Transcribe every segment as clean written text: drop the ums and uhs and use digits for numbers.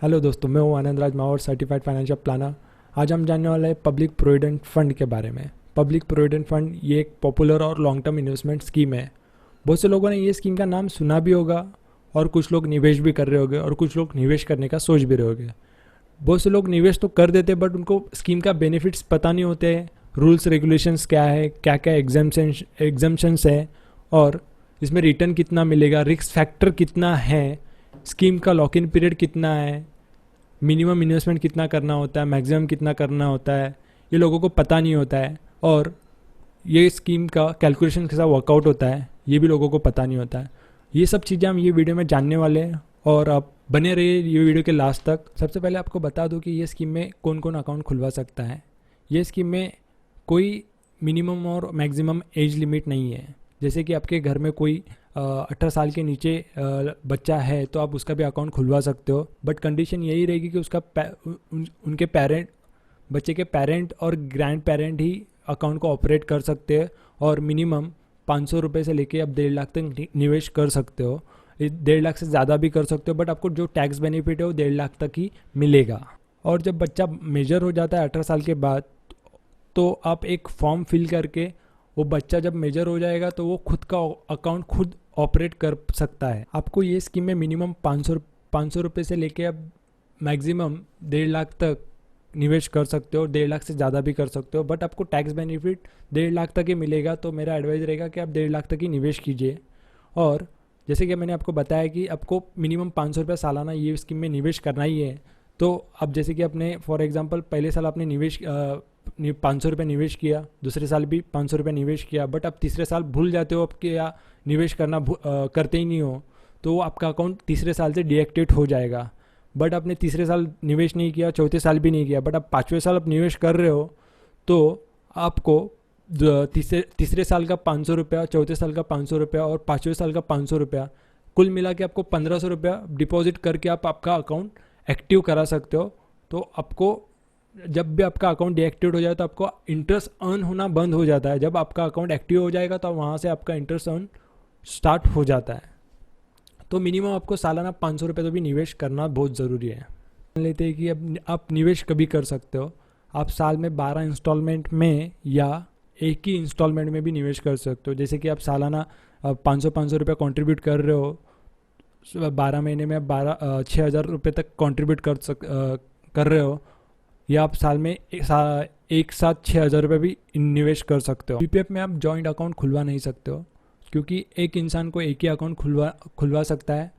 Hello दोस्तों, मैं हूँ Anand Raj Mawar, certified financial planner. आज हम जानने वाले हैं पब्लिक प्रोविडेंट फंड के बारे में। पब्लिक प्रोविडेंट फंड ये एक पॉपुलर और लॉन्ग टर्म इन्वेस्टमेंट स्कीम है। बहुत से लोगों ने ये स्कीम का नाम सुना भी होगा और कुछ लोग निवेश भी कर रहे होंगे और कुछ लोग निवेश करने का सोच भी रहे होंगे। बहुत से लोग निवेश तो कर देते बट उनको स्कीम का बेनिफिट्स पता नहीं होते हैं। रूल्स रेगुलेशंस क्या है, क्या क्या एग्जाम्शंस है और इसमें रिटर्न कितना मिलेगा, रिस्क फैक्टर कितना है, स्कीम का लॉक इन पीरियड कितना है, मिनिमम इन्वेस्टमेंट कितना करना होता है, मैक्सिमम कितना करना होता है, ये लोगों को पता नहीं होता है। और ये स्कीम का कैलकुलेशन कैसा वर्कआउट होता है ये भी लोगों को पता नहीं होता है। ये सब चीज़ें हम ये वीडियो में जानने वाले हैं और आप बने रहिए ये वीडियो के लास्ट तक। सबसे पहले आपको बता दूं कि ये स्कीम में कौन कौन अकाउंट खुलवा सकता है। ये स्कीम में कोई मिनिमम और मैक्सिमम एज लिमिट नहीं है। जैसे कि आपके घर में कोई 18 साल के नीचे बच्चा है तो आप उसका भी अकाउंट खुलवा सकते हो, बट कंडीशन यही रहेगी कि उसका उनके पेरेंट, बच्चे के पेरेंट और ग्रैंड पेरेंट ही अकाउंट को ऑपरेट कर सकते हैं और मिनिमम 500 रुपये से लेके आप 1.5 लाख तक निवेश कर सकते हो। 1.5 लाख से ज़्यादा भी कर सकते हो, बट आपको जो टैक्स बेनिफिट है वो 1.5 लाख तक ही मिलेगा। और जब बच्चा मेजर हो जाता है 18 साल के बाद तो आप एक फॉर्म फिल करके, वो बच्चा जब मेजर हो जाएगा तो वो खुद का अकाउंट खुद ऑपरेट कर सकता है। आपको ये स्कीम में मिनिमम 500 रुपये से लेके अब मैक्सिमम 1.5 लाख तक निवेश कर सकते हो, 1.5 लाख से ज़्यादा भी कर सकते हो, बट आपको टैक्स बेनिफिट 1.5 लाख तक ही मिलेगा। तो मेरा एडवाइस रहेगा कि आप 1.5 लाख तक ही निवेश कीजिए। और जैसे कि मैंने आपको बताया कि आपको मिनिमम 500 रुपये सालाना ये स्कीम में निवेश करना ही है। तो अब जैसे कि आपने फॉर एग्जांपल पहले साल आपने 500 रुपये निवेश किया, दूसरे साल भी 500 रुपये निवेश किया, बट आप तीसरे साल भूल जाते हो आपके या निवेश करना करते ही नहीं हो, तो आपका अकाउंट तीसरे साल से डीएक्टिवेट हो जाएगा। बट आपने तीसरे साल निवेश नहीं किया, चौथे साल भी नहीं किया, बट आप 5वें साल आप निवेश कर रहे हो तो आपको तीसरे साल का 500 रुपया, चौथे साल का 500 रुपया और 5वें साल का 500 रुपया, कुल मिला के आपको 1500 रुपया डिपॉजिट करके आप आपका अकाउंट एक्टिव करा सकते हो। तो आपको जब भी आपका अकाउंट डीएक्टिवेट हो जाए तो आपको इंटरेस्ट अर्न होना बंद हो जाता है। जब आपका अकाउंट एक्टिव हो जाएगा तो वहाँ से आपका इंटरेस्ट अर्न स्टार्ट हो जाता है। तो मिनिमम आपको सालाना 500 रुपये तो भी निवेश करना बहुत ज़रूरी है। मान लेते हैं कि अब आप निवेश कभी कर सकते हो। आप साल में 12 इंस्टॉलमेंट में या एक ही इंस्टॉलमेंट में भी निवेश कर सकते हो। जैसे कि आप सालाना 500 रुपये कॉन्ट्रीब्यूट कर रहे हो, 12 महीने में आप 6,000 रुपये तक कॉन्ट्रीब्यूट कर रहे हो, या आप साल में एक साथ 6,000 रुपये भी निवेश कर सकते हो। पीपीएफ में आप जॉइंट अकाउंट खुलवा नहीं सकते हो क्योंकि एक इंसान को एक ही अकाउंट खुलवा सकता है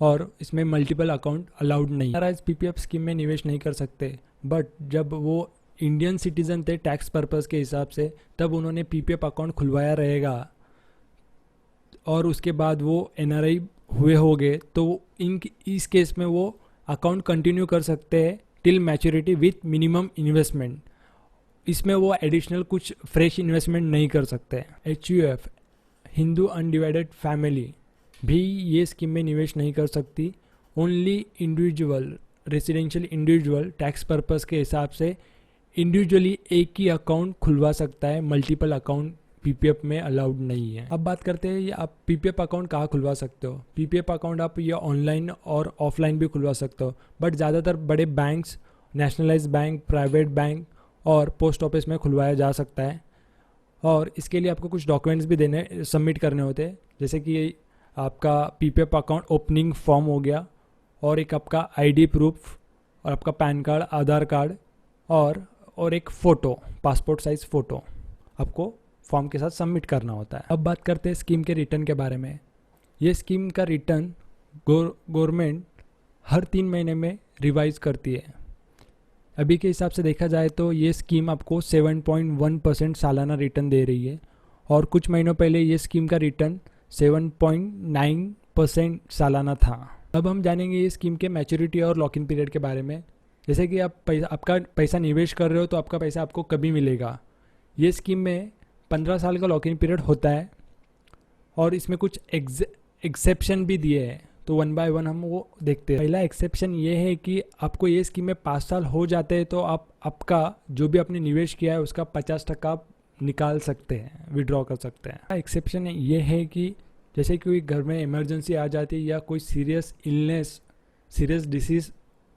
और इसमें मल्टीपल अकाउंट अलाउड नहीं है। पीपीएफ स्कीम में निवेश नहीं कर सकते, बट जब वो इंडियन सिटीजन थे टैक्स पर्पस के हिसाब से तब उन्होंने पीपीएफ अकाउंट खुलवाया रहेगा और उसके बाद वो एनआरआई हुए होंगे तो इस केस में वो अकाउंट कंटिन्यू कर सकते हैं till maturity with minimum investment. इसमें वो एडिशनल कुछ फ्रेश इन्वेस्टमेंट नहीं कर सकते। HUF हिंदू अनडिवाइडेड फैमिली भी ये स्कीम में निवेश नहीं कर सकती। Only individual, residential individual tax purpose के हिसाब से इंडिविजुअली एक ही अकाउंट खुलवा सकता है, मल्टीपल अकाउंट पीपीएफ में अलाउड नहीं है। अब बात करते हैं आप पीपीएफ अकाउंट कहाँ खुलवा सकते हो। पीपीएफ अकाउंट आप ये ऑनलाइन और ऑफलाइन भी खुलवा सकते हो, बट ज़्यादातर बड़े banks, nationalise bank, private bank और पोस्ट ऑफिस में खुलवाया जा सकता है। और इसके लिए आपको कुछ डॉक्यूमेंट्स भी सबमिट करने होते हैं, जैसे कि आपका पीपीएफ अकाउंट ओपनिंग फॉर्म हो गया और एक आपका आईडी प्रूफ और आपका पैन कार्ड, आधार कार्ड और एक फ़ोटो, पासपोर्ट साइज़ फ़ोटो आपको फॉर्म के साथ सबमिट करना होता है। अब बात करते हैं स्कीम के रिटर्न के बारे में। ये स्कीम का रिटर्न गवर्नमेंट हर 3 महीने में रिवाइज करती है। अभी के हिसाब से देखा जाए तो ये स्कीम आपको 7.1% सालाना रिटर्न दे रही है और कुछ महीनों पहले ये स्कीम का रिटर्न 7.9% सालाना था। अब हम जानेंगे ये स्कीम के मैच्योरिटी और लॉक इन पीरियड के बारे में। जैसे कि आपका पैसा निवेश कर रहे हो तो आपका पैसा आपको कभी मिलेगा। ये स्कीम में 15 साल का लॉक इन पीरियड होता है और इसमें कुछ एक्सेप्शन भी दिए हैं, तो 1 बाय 1 हम वो देखते हैं। पहला एक्सेप्शन ये है कि आपको ये स्कीम में 5 साल हो जाते हैं तो आपका जो भी आपने निवेश किया है उसका 50% आप निकाल सकते हैं, विड्रॉ कर सकते हैं। एक्सेप्शन ये है कि जैसे कोई घर में इमरजेंसी आ जाती है या कोई सीरियस इलनेस, सीरियस डिसीज़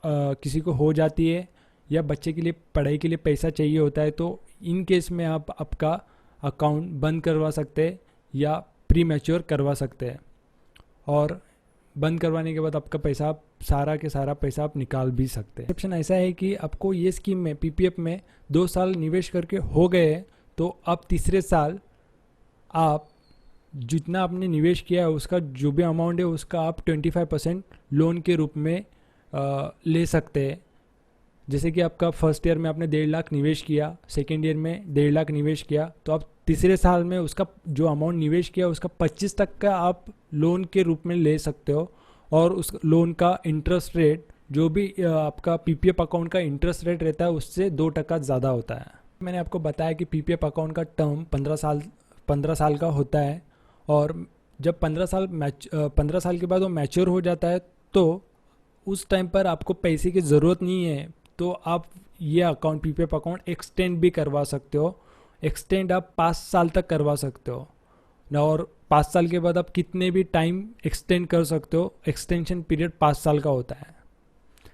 किसी को हो जाती है या बच्चे के लिए पढ़ाई के लिए पैसा चाहिए होता है, तो इन केस में आप आपका अकाउंट बंद करवा सकते हैं या प्री मैच्योर करवा सकते हैं। और बंद करवाने के बाद आपका पैसा, आप सारा के सारा पैसा आप निकाल भी सकते हैं। ऑप्शन ऐसा है कि आपको ये स्कीम में पीपीएफ में 2 साल निवेश करके हो गए, तो अब तीसरे साल आप जितना आपने निवेश किया है उसका जो भी अमाउंट है उसका आप 25% लोन के रूप में ले सकते हैं। जैसे कि आपका फर्स्ट ईयर में आपने 1.5 लाख निवेश किया, सेकेंड ईयर में 1.5 लाख निवेश किया, तो आप तीसरे साल में उसका जो अमाउंट निवेश किया उसका 25% का आप लोन के रूप में ले सकते हो। और उस लोन का इंटरेस्ट रेट जो भी आपका पीपीएफ अकाउंट का इंटरेस्ट रेट रहता है उससे 2% ज़्यादा होता है। मैंने आपको बताया कि पीपीएफ अकाउंट का टर्म 15 साल का होता है, और जब 15 साल के बाद वो मैच्योर हो जाता है तो उस टाइम पर आपको पैसे की ज़रूरत नहीं है, तो आप ये अकाउंट पीपीएफ अकाउंट एक्सटेंड भी करवा सकते हो। एक्सटेंड आप 5 साल तक करवा सकते हो ना, और 5 साल के बाद आप कितने भी टाइम एक्सटेंड कर सकते हो। एक्सटेंशन पीरियड 5 साल का होता है।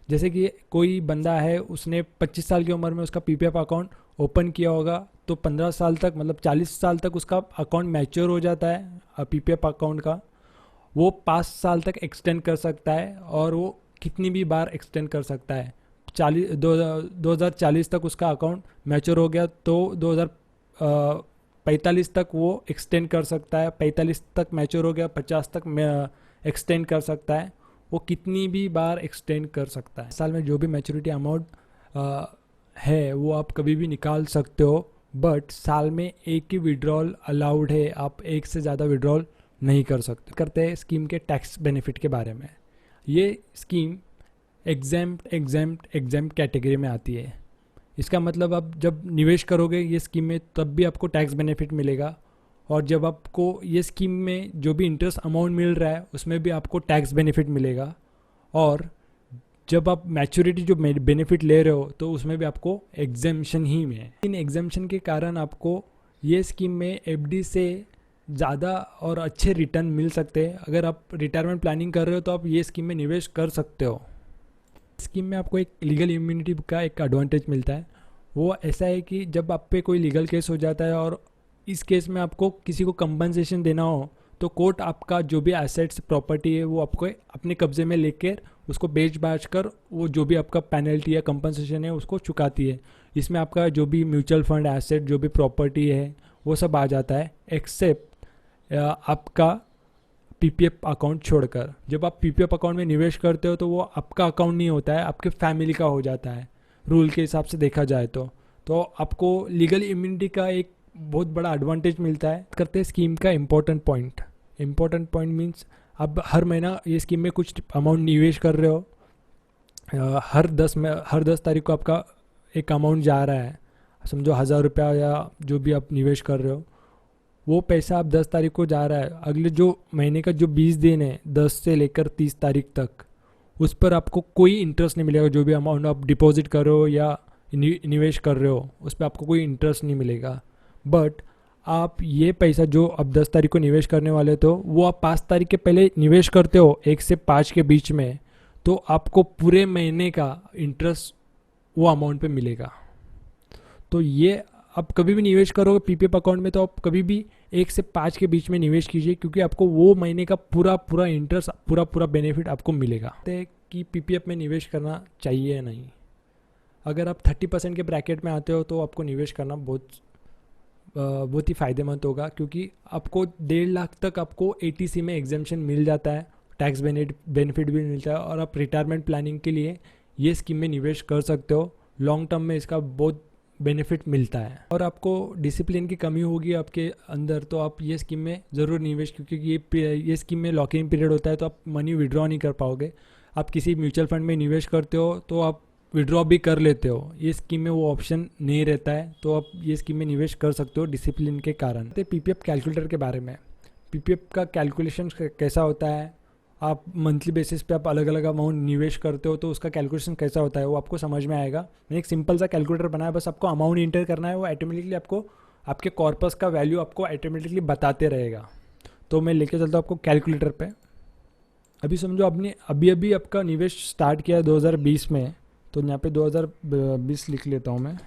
जैसे कि कोई बंदा है, उसने 25 साल की उम्र में उसका पीपीएफ अकाउंट ओपन किया होगा, तो 15 साल तक मतलब 40 साल तक उसका अकाउंट मैच्योर हो जाता है पीपीएफ अकाउंट का। वो 5 साल तक एक्सटेंड कर सकता है, और वो कितनी भी बार एक्सटेंड कर सकता है। 2040 तक उसका अकाउंट मैच्योर हो गया तो 2045 तक वो एक्सटेंड कर सकता है। 45 तक मैच्योर हो गया, 50 तक एक्सटेंड कर सकता है। वो कितनी भी बार एक्सटेंड कर सकता है। साल में जो भी मैच्योरिटी अमाउंट है वो आप कभी भी निकाल सकते हो, बट साल में एक ही विड्रॉल अलाउड है, आप एक से ज़्यादा विड्रॉल नहीं कर सकते। करते हैं स्कीम के टैक्स बेनिफिट के बारे में। ये स्कीम एग्जाम्प्ट कैटेगरी में आती है। इसका मतलब आप जब निवेश करोगे ये स्कीम में तब भी आपको टैक्स बेनिफिट मिलेगा, और जब आपको ये स्कीम में जो भी इंटरेस्ट अमाउंट मिल रहा है उसमें भी आपको टैक्स बेनिफिट मिलेगा। और जब आप मैच्योरिटी जो बेनिफिट ले रहे हो तो उसमें भी आपको एग्जेम्पशन ही में। इन एग्जेम्पशन के कारण आपको ये स्कीम में एफडी से ज़्यादा और अच्छे रिटर्न मिल सकते हैं। अगर आप रिटायरमेंट प्लानिंग कर रहे हो तो आप ये स्कीम में निवेश कर सकते हो। स्कीम में आपको एक लीगल इम्यूनिटी का एक एडवांटेज मिलता है। वो ऐसा है कि जब आप पे कोई लीगल केस हो जाता है और इस केस में आपको किसी को कंपनसेशन देना हो, तो कोर्ट आपका जो भी एसेट्स प्रॉपर्टी है वो आपको अपने कब्जे में लेकर उसको बेच बाच कर वो जो भी आपका पेनल्टी या कंपनसेशन है उसको चुकाती है। इसमें आपका जो भी म्यूचुअल फंड एसेट जो भी प्रॉपर्टी है वो सब आ जाता है, एक्सेप्ट आपका पीपीएफ अकाउंट छोड़कर। जब आप पीपीएफ अकाउंट में निवेश करते हो तो वो आपका अकाउंट नहीं होता है, आपके फैमिली का हो जाता है रूल के हिसाब से देखा जाए तो आपको लीगल इम्यूनिटी का एक बहुत बड़ा एडवांटेज मिलता है। करते हैं स्कीम का इम्पोर्टेंट पॉइंट मीन्स आप हर महीना ये स्कीम में कुछ अमाउंट निवेश कर रहे हो। हर 10 तारीख को आपका एक अमाउंट जा रहा है, समझो 1000 रुपया या जो भी आप निवेश कर रहे हो, वो पैसा आप 10 तारीख को जा रहा है। अगले जो महीने का जो 20 दिन है 10 से लेकर 30 तारीख तक, उस पर आपको कोई इंटरेस्ट नहीं मिलेगा। जो भी अमाउंट आप डिपॉजिट कर रहे हो या निवेश कर रहे हो उस पर आपको कोई इंटरेस्ट नहीं मिलेगा। बट आप ये पैसा जो अब 10 तारीख को निवेश करने वाले तो वो आप 5 तारीख के पहले निवेश करते हो 1 से 5 के बीच में, तो आपको पूरे महीने का इंटरेस्ट वो अमाउंट पे मिलेगा। तो ये आप कभी भी निवेश करोगे पीपीएफ अकाउंट में तो आप कभी भी 1 से 5 के बीच में निवेश कीजिए, क्योंकि आपको वो महीने का पूरा इंटरेस्ट पूरा बेनिफिट आपको मिलेगा। कि पीपीएफ में निवेश करना चाहिए या नहीं। अगर आप 30% के ब्रैकेट में आते हो तो आपको निवेश करना बहुत ही फ़ायदेमंद होगा, क्योंकि आपको 1.5 लाख तक आपको एटीसी में एग्जेम्पशन मिल जाता है, टैक्स बेनिफिट भी मिलता है, और आप रिटायरमेंट प्लानिंग के लिए ये स्कीम में निवेश कर सकते हो। लॉन्ग टर्म में इसका बहुत बेनिफिट मिलता है। और आपको डिसिप्लिन की कमी होगी आपके अंदर तो आप ये स्कीम में ज़रूर निवेश, क्योंकि ये स्कीम में लॉक इन पीरियड होता है तो आप मनी विड्रॉ नहीं कर पाओगे। आप किसी म्यूचुअल फंड में निवेश करते हो तो आप विड्रॉ भी कर लेते हो, ये स्कीम में वो ऑप्शन नहीं रहता है, तो आप ये स्कीम में निवेश कर सकते हो डिसिप्लिन के कारण। पीपीएफ कैलकुलेटर के बारे में, पीपीएफ का कैलकुलेशन कैसा होता है, आप मंथली बेसिस पे आप अलग अलग अमाउंट निवेश करते हो तो उसका कैलकुलेशन कैसा होता है वो आपको समझ में आएगा। मैंने एक सिंपल सा कैलकुलेटर बनाया, बस आपको अमाउंट इंटर करना है, वो ऑटोमेटिकली आपको आपके कॉर्पस का वैल्यू आपको ऑटोमेटिकली बताते रहेगा। तो मैं लेके चलता हूँ आपको कैलकुलेटर पे। अभी समझो आपने अभी अभी आपका निवेश स्टार्ट किया है 2020 में, तो यहाँ पे 2020 लिख लेता हूँ मैं।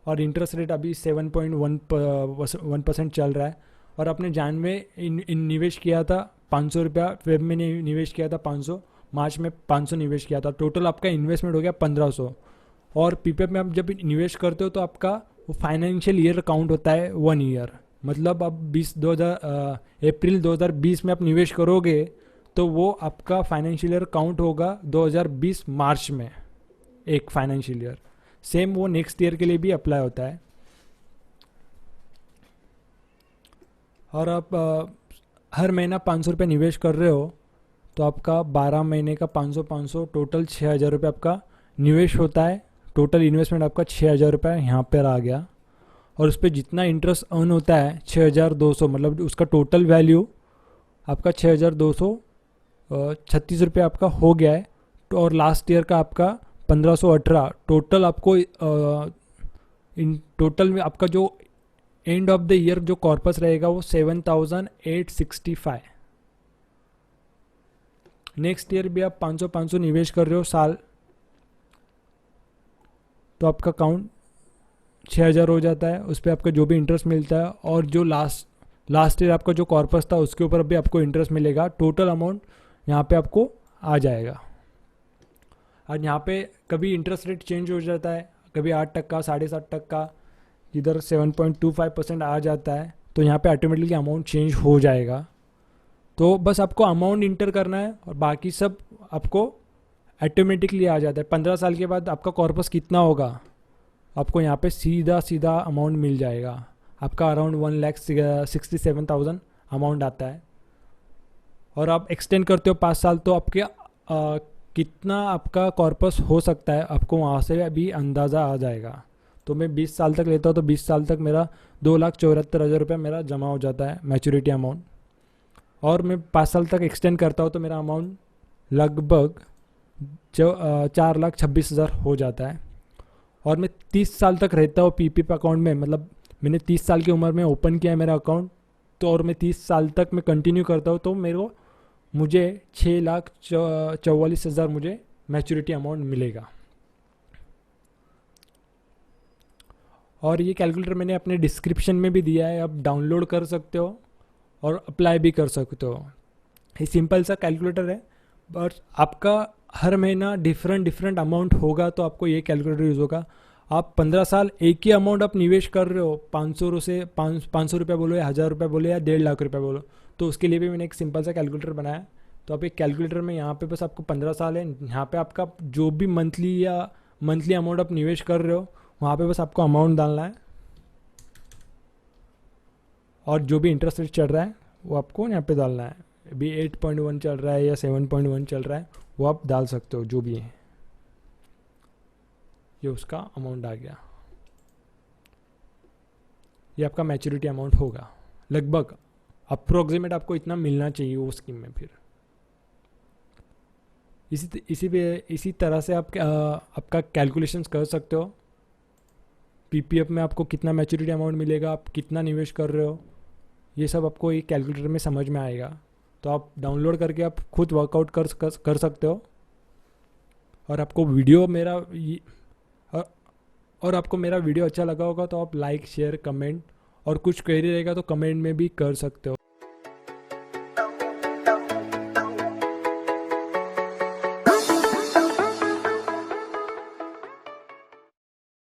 और इंटरेस्ट रेट अभी 7.1% चल रहा है। और आपने जान में इन निवेश किया था 500 रुपया, फेब में निवेश किया था 500, मार्च में 500 निवेश किया था, टोटल आपका इन्वेस्टमेंट हो गया 1500। और पीपीएफ में आप जब निवेश करते हो तो आपका वो फाइनेंशियल ईयर काउंट होता है 1 ईयर। मतलब अब अप्रैल 2020 में आप निवेश करोगे तो वो आपका फाइनेंशियल ईयर काउंट होगा 2020 मार्च में, एक फाइनेंशियल ईयर। सेम वो नेक्स्ट ईयर के लिए भी अप्लाई होता है। और आप हर महीना 500 रुपये निवेश कर रहे हो तो आपका 12 महीने का 500 टोटल 6,000 रुपये आपका निवेश होता है। टोटल इन्वेस्टमेंट आपका 6,000 रुपये यहाँ पर आ गया। और उस पर जितना इंटरेस्ट अर्न होता है 6,200, मतलब उसका टोटल वैल्यू आपका 6,236 रुपये आपका हो गया है। तो और लास्ट ईयर का आपका 1,518, टोटल आपको इन टोटल में आपका जो एंड ऑफ द ईयर जो कॉर्पस रहेगा वो 7,865। नेक्स्ट ईयर भी आप 500 निवेश कर रहे हो साल, तो आपका काउंट 6,000 हो जाता है। उस पर आपका जो भी इंटरेस्ट मिलता है और जो लास्ट ईयर आपका जो कॉर्पस था उसके ऊपर भी आपको इंटरेस्ट मिलेगा। टोटल अमाउंट यहाँ पे आपको आ जाएगा। और यहाँ पे कभी इंटरेस्ट रेट चेंज हो जाता है, कभी 8%, 7.5%, इधर 7.25% आ जाता है, तो यहाँ पे ऑटोमेटिकली अमाउंट चेंज हो जाएगा। तो बस आपको अमाउंट इंटर करना है और बाकी सब आपको ऑटोमेटिकली आ जाता है। 15 साल के बाद आपका कॉर्पस कितना होगा आपको यहाँ पे सीधा सीधा अमाउंट मिल जाएगा। आपका अराउंड 1,67,000 अमाउंट आता है। और आप एक्सटेंड करते हो 5 साल तो आपके कितना आपका कॉर्पस हो सकता है आपको वहाँ से भी अंदाज़ा आ जाएगा। तो मैं 20 साल तक लेता हूँ तो 20 साल तक मेरा 2,74,000 रुपये मेरा जमा हो जाता है मैच्योरिटी अमाउंट। और मैं 5 साल तक एक्सटेंड करता हूँ तो मेरा अमाउंट लगभग 4,26,000 हो जाता है। और मैं 30 साल तक रहता हूँ पीपीएफ अकाउंट में, मतलब मैंने 30 साल की उम्र में ओपन किया है मेरा अकाउंट, तो और मैं 30 साल तक मैं कंटिन्यू करता हूँ तो मुझे 6,44,000 मुझे मैच्योरिटी अमाउंट मिलेगा। और ये कैलकुलेटर मैंने अपने डिस्क्रिप्शन में भी दिया है, आप डाउनलोड कर सकते हो और अप्लाई भी कर सकते हो। ये सिंपल सा कैलकुलेटर है, बट आपका हर महीना डिफरेंट अमाउंट होगा तो आपको ये कैलकुलेटर यूज़ होगा। आप 15 साल एक ही अमाउंट आप निवेश कर रहे हो, 500 रुपये बोलो या 1,000 रुपये बोलो या 1,50,000 रुपये बोलो, तो उसके लिए भी मैंने एक सिंपल सा कैलकुलेटर बनाया। तो आप एक कैलकुलेटर में यहाँ पे बस आपको 15 साल है, यहाँ पे आपका जो भी मंथली अमाउंट आप निवेश कर रहे हो वहाँ पे बस आपको अमाउंट डालना है। और जो भी इंटरेस्ट रेट चल रहा है वो आपको यहाँ पे डालना है। अभी 8.1 चल रहा है या 7.1 चल रहा है, वो आप डाल सकते हो जो भी है। ये उसका अमाउंट आ गया। ये आपका मैच्योरिटी अमाउंट होगा लगभग अप्रोक्सीमेट, आपको इतना मिलना चाहिए वो स्कीम में। फिर इसी तरह से आप आपका कैलकुलेशंस कर सकते हो। पीपीएफ में आपको कितना मैच्योरिटी अमाउंट मिलेगा, आप कितना निवेश कर रहे हो, ये सब आपको एक कैलकुलेटर में समझ में आएगा। तो आप डाउनलोड करके आप खुद वर्कआउट कर सकते हो। और आपको आपको मेरा वीडियो अच्छा लगा होगा तो आप लाइक, शेयर, कमेंट, और कुछ क्वेरी रहेगा तो कमेंट में भी कर सकते हो।